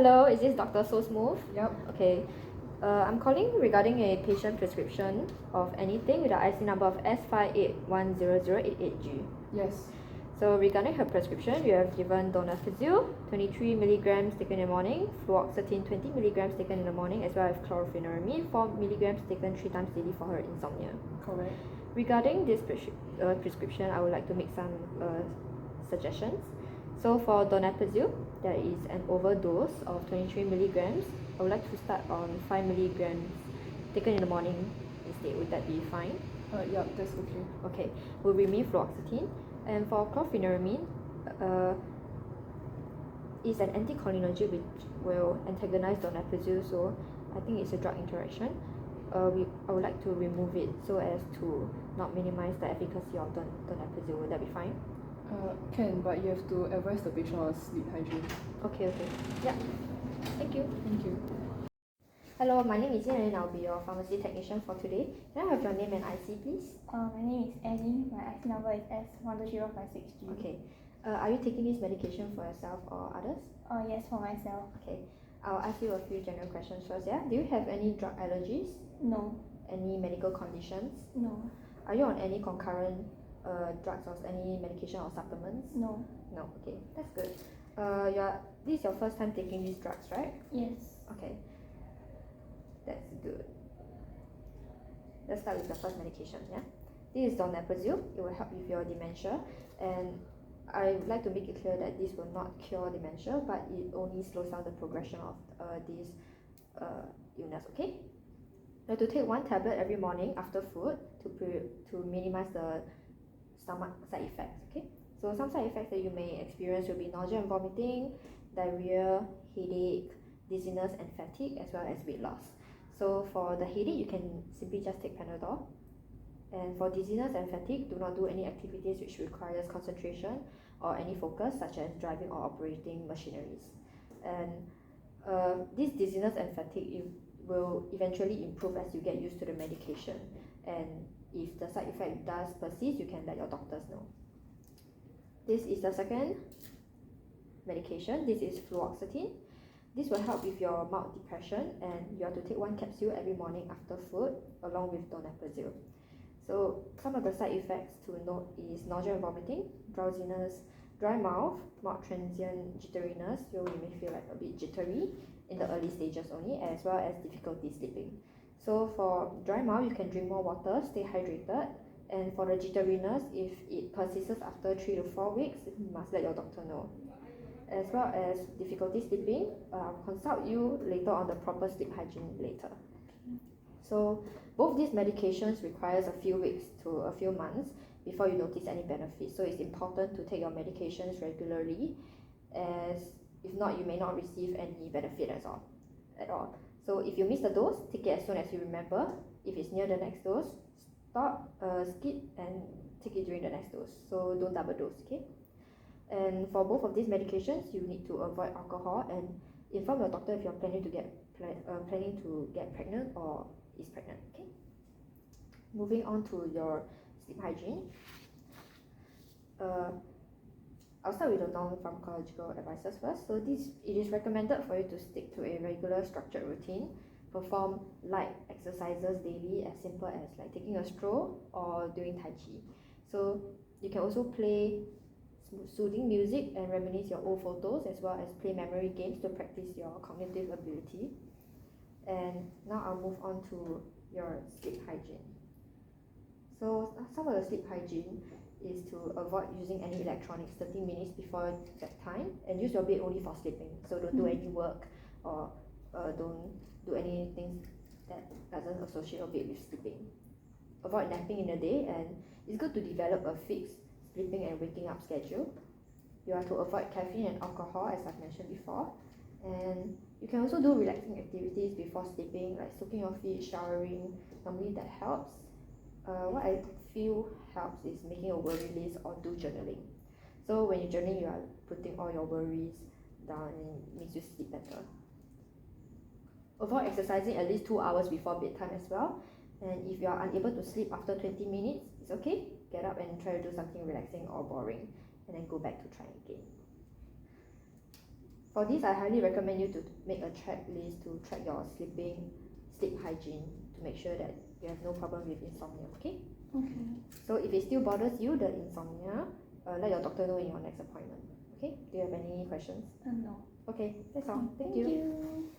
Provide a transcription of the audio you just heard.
Hello, is this Dr. So Smooth? Yep. Okay. I'm calling regarding a patient prescription of anything with the IC number of S58100088G. Yes. So regarding her prescription, you have given donepezil 23 milligrams taken in the morning, fluoxetine 20 milligrams taken in the morning, as well as chlorpheniramine 4 milligrams taken 3 times daily for her insomnia. Correct. Regarding this prescription, I would like to make some suggestions. So for donepezil, there is an overdose of 23 milligrams. I would like to start on 5 milligrams taken in the morning instead. Would that be fine? Yep, that's okay. Okay, we'll remove fluoxetine. And for chlorpheniramine, it's an anticholinergic which will antagonize donepezil, so I think it's a drug interaction. I would like to remove it so as to not minimize the efficacy of donepezil. Would that be fine? Can, but you have to advise the patient on sleep hygiene. Okay. Yeah. Thank you. Thank you. Hello, my name is Yen Ling. I'll be your pharmacy technician for today. Can I have your name and IC, please? My name is Yen Ling. My IC number is S12056G. Okay. Are you taking this medication for yourself or others? Yes, for myself. Okay. I'll ask you a few general questions first, yeah? Do you have any drug allergies? No. Any medical conditions? No. Are you on any concurrent drugs or any medication or supplements? No. No, okay. That's good. This is your first time taking these drugs, right? Yes. Okay. That's good. Let's start with the first medication, yeah? This is donepezil. It will help with your dementia, and I would like to make it clear that this will not cure dementia, but it only slows down the progression of this illness, okay? You have to take 1 tablet every morning after food to minimize the stomach side effects, okay? So some side effects that you may experience will be nausea and vomiting, diarrhea, headache, dizziness and fatigue, as well as weight loss. So for the headache, you can simply just take Panadol. And for dizziness and fatigue, do not do any activities which requires concentration or any focus, such as driving or operating machineries. And this dizziness and fatigue will eventually improve as you get used to the medication. And if the side effect does persist, you can let your doctors know. This is the second medication. This is fluoxetine. This will help with your mild depression, and you have to take 1 capsule every morning after food along with donepezil. So some of the side effects to note is nausea and vomiting, drowsiness, dry mouth, mild transient jitteriness. You may feel like a bit jittery in the early stages only, as well as difficulty sleeping. So for dry mouth, you can drink more water, stay hydrated. And for the jitteriness, if it persists after 3 to 4 weeks, you must let your doctor know. As well as difficulty sleeping, consult you later on the proper sleep hygiene later. So both these medications requires a few weeks to a few months before you notice any benefits. So it's important to take your medications regularly, as if not, you may not receive any benefit at all. So if you miss the dose, take it as soon as you remember. If it's near the next dose, stop, skip, and take it during the next dose. So don't double dose, okay? And for both of these medications, you need to avoid alcohol and inform your doctor if you're planning to get pregnant or is pregnant, okay? Moving on to your sleep hygiene. I'll start with the non-pharmacological advices first. So it is recommended for you to stick to a regular structured routine, perform light exercises daily, as simple as like taking a stroll or doing Tai Chi. So you can also play soothing music and reminisce your old photos, as well as play memory games to practice your cognitive ability. And now I'll move on to your sleep hygiene. So some of the sleep hygiene is to avoid using any electronics 30 minutes before bedtime, and use your bed only for sleeping. So don't do any work or don't do anything that doesn't associate your bed with sleeping. Avoid napping in the day, and it's good to develop a fixed sleeping and waking up schedule. You have to avoid caffeine and alcohol, as I've mentioned before. And you can also do relaxing activities before sleeping, like soaking your feet, showering. Normally that helps. What I feel helps is making a worry list or do journaling. So when you journal, you are putting all your worries down, and it makes you sleep better. Avoid exercising at least 2 hours before bedtime as well. And if you are unable to sleep after 20 minutes, it's okay. Get up and try to do something relaxing or boring, and then go back to try again. For this, I highly recommend you to make a track list to track your sleep hygiene to make sure that you have no problem with insomnia, okay? Okay. So if it still bothers you, the insomnia, let your doctor know in your next appointment, okay? Do you have any questions? No. Okay, that's all. Thank Thank you.